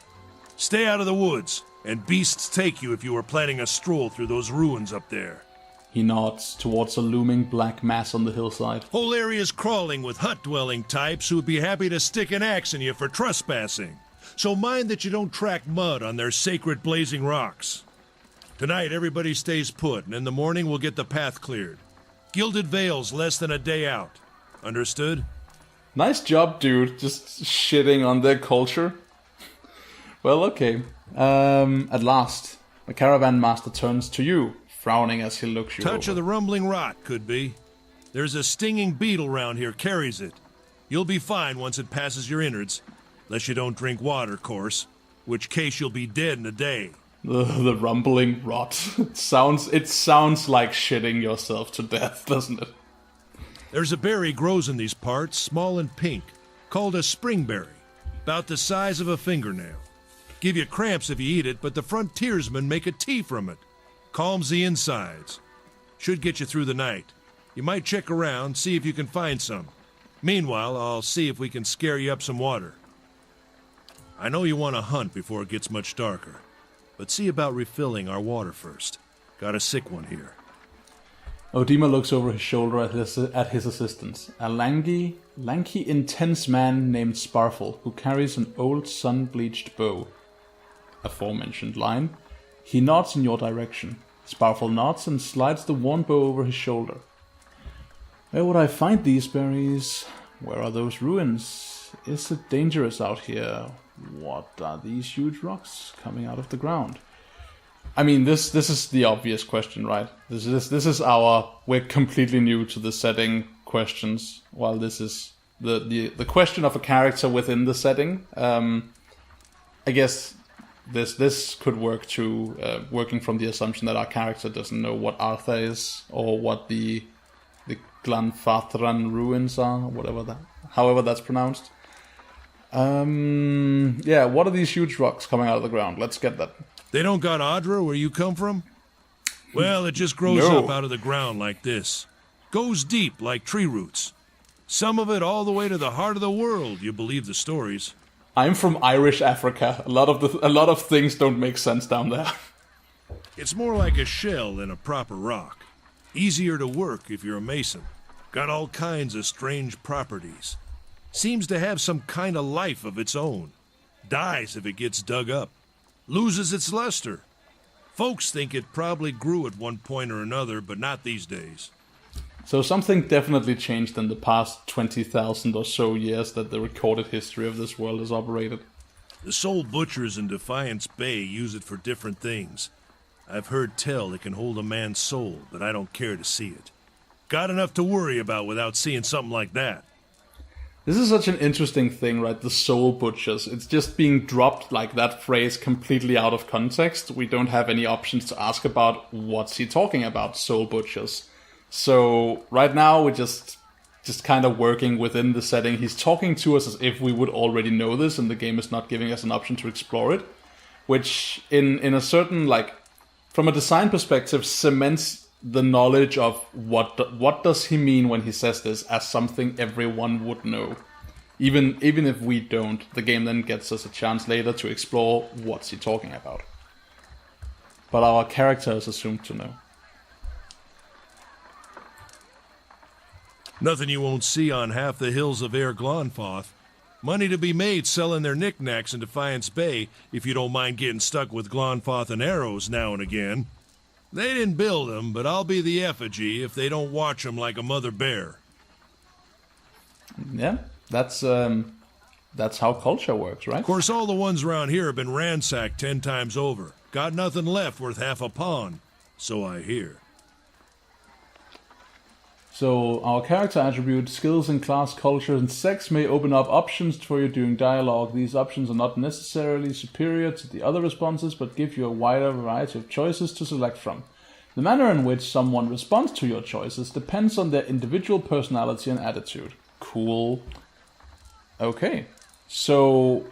Stay out of the woods, and beasts take you if you are planning a stroll through those ruins up there. He nods towards a looming black mass on the hillside. Whole area's crawling with hut-dwelling types who would be happy to stick an axe in you for trespassing. So mind that you don't track mud on their sacred blazing rocks. Tonight, everybody stays put, and in the morning we'll get the path cleared. Gilded Vale's less than a day out. Understood? Nice job, dude. Just shitting on their culture. Well, okay. At last, the caravan master turns to you, frowning as he looks you Touch over. of the rumbling rot, could be. There's a stinging beetle round here, carries it. You'll be fine once it passes your innards. Unless you don't drink water, course. Which case you'll be dead in a day. The rumbling rot. It sounds like shitting yourself to death, doesn't it? There's a berry grows in these parts, small and pink, called a springberry, about the size of a fingernail. Give you cramps if you eat it, but the frontiersmen make a tea from it. Calms the insides. Should get you through the night. You might check around, see if you can find some. Meanwhile, I'll see if we can scare you up some water. I know you want to hunt before it gets much darker. But see about refilling our water first. Got a sick one here. Odima looks over his shoulder at his assistants. A lanky, intense man named Sparfle, who carries an old sun-bleached bow. Aforementioned line. He nods in your direction. Sparfle nods and slides the worn bow over his shoulder. Where would I find these berries? Where are those ruins? Is it dangerous out here? What are these huge rocks coming out of the ground? I mean, this is the obvious question, right? This is our, we're completely new to the setting questions, while this is the question of a character within the setting. I guess this could work too, working from the assumption that our character doesn't know what Artha is, or what the Glanfathran ruins are, however that's pronounced. Yeah, what are these huge rocks coming out of the ground? Let's get that. They don't got Adra where you come from? Well, it just grows up out of the ground like this. Goes deep like tree roots. Some of it all the way to the heart of the world, you believe the stories. I'm from Irish Africa. A lot of things don't make sense down there. It's more like a shell than a proper rock. Easier to work if you're a mason. Got all kinds of strange properties. Seems to have some kind of life of its own. Dies if it gets dug up. Loses its luster. Folks think it probably grew at one point or another, but not these days. So something definitely changed in the past 20,000 or so years that the recorded history of this world has operated. The soul butchers in Defiance Bay use it for different things. I've heard tell it can hold a man's soul, but I don't care to see it. Got enough to worry about without seeing something like that. This is such an interesting thing, right? The soul butchers. It's just being dropped like that phrase completely out of context. We don't have any options to ask about what's he talking about, soul butchers. So right now we're just kind of working within the setting. He's talking to us as if we would already know this, and the game is not giving us an option to explore it, which in a certain, like, from a design perspective, cements the knowledge of what does he mean when he says this as something everyone would know. Even if we don't, the game then gets us a chance later to explore what's he talking about. But our character is assumed to know. Nothing you won't see on half the hills of Air Glonfoth. Money to be made selling their knickknacks in Defiance Bay, if you don't mind getting stuck with Glonfoth and arrows now and again. They didn't build them, but I'll be the effigy if they don't watch them like a mother bear. Yeah, that's how culture works, right? Of course, all the ones around here have been ransacked 10 times over. Got nothing left worth half a pawn, so I hear. So our character attribute, skills in class, culture, and sex may open up options for you during dialogue. These options are not necessarily superior to the other responses, but give you a wider variety of choices to select from. The manner in which someone responds to your choices depends on their individual personality and attitude. Cool. Okay, so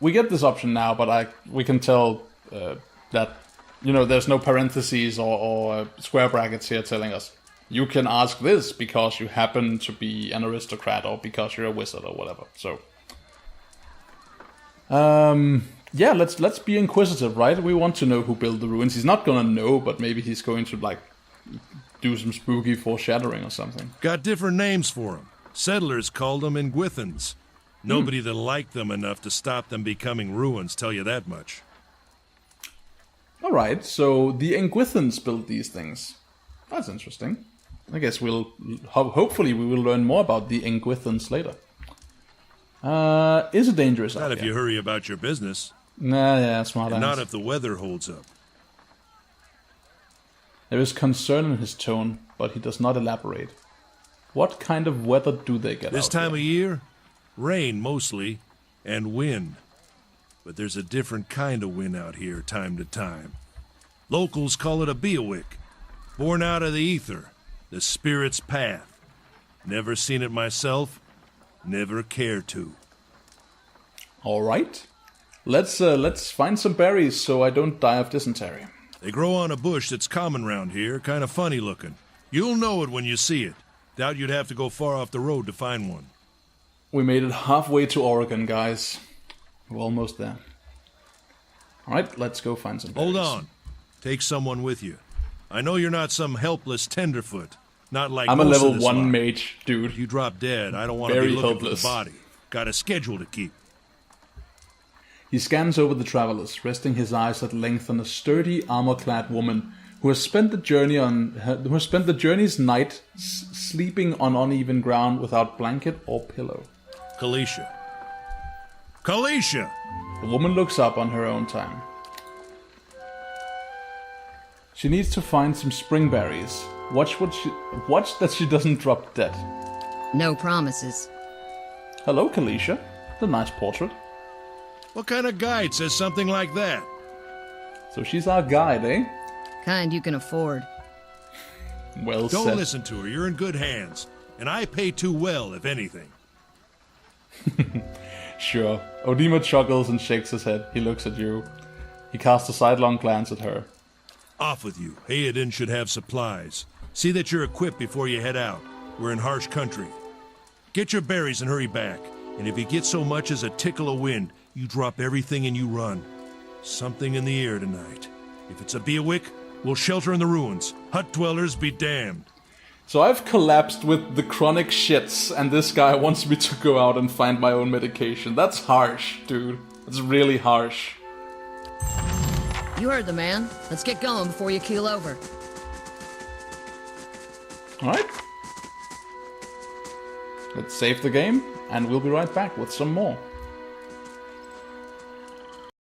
we get this option now, but we can tell that, there's no parentheses or square brackets here telling us you can ask this because you happen to be an aristocrat or because you're a wizard or whatever. So, yeah, let's be inquisitive, right? We want to know who built the ruins. He's not gonna know, but maybe he's going to do some spooky foreshadowing or something. Got different names for them. Settlers called them Ingwithans. Nobody that liked them enough to stop them becoming ruins, tell you that much. All right, so the Ingwithans built these things. That's interesting. I guess hopefully we will learn more about the Ingwithans later. Is it dangerous out Not here? if you hurry about your business. Nah, yeah, smart And ass. not if the weather holds up. There is concern in his tone, but he does not elaborate. What kind of weather do they get This out time here? of year, rain mostly, and wind. But there's a different kind of wind out here time to time. Locals call it a beowick. Born out of the ether, the spirit's path. Never seen it myself, never care to. All right. Let's find some berries so I don't die of dysentery. They grow on a bush that's common round here, kind of funny looking. You'll know it when you see it. Doubt you'd have to go far off the road to find one. We made it halfway to Oregon, guys. We're almost there. All right, let's go find some berries. Hold on. Take someone with you. I know you're not some helpless tenderfoot. Not like I'm a most of level this 1 lot. mage, dude. You drop dead, I don't want to Very be looking helpless. for the body. Got a schedule to keep. He scans over the travelers, resting his eyes at length on a sturdy, armor-clad woman who has spent the journey's night sleeping on uneven ground without blanket or pillow. Kalisha. Kalisha! The woman looks up on her own time. She needs to find some springberries. Watch that she doesn't drop dead. No promises. Hello, Kalisha. The nice portrait. What kind of guide says something like that? So she's our guide, eh? Kind you can afford. Well Don't said. listen to her, you're in good hands. And I pay too well, if anything. Sure. Odima chuckles and shakes his head. He looks at you. He casts a sidelong glance at her. Off with you. Hayden should have supplies. See that you're equipped before you head out. We're in harsh country. Get your berries and hurry back. And if you get so much as a tickle of wind, you drop everything and you run. Something in the air tonight. If it's a Beawick, we'll shelter in the ruins. Hut dwellers be damned. So I've collapsed with the chronic shits, and this guy wants me to go out and find my own medication. That's harsh, dude. That's really harsh. You heard the man. Let's get going before you keel over. Alright. Let's save the game, and we'll be right back with some more.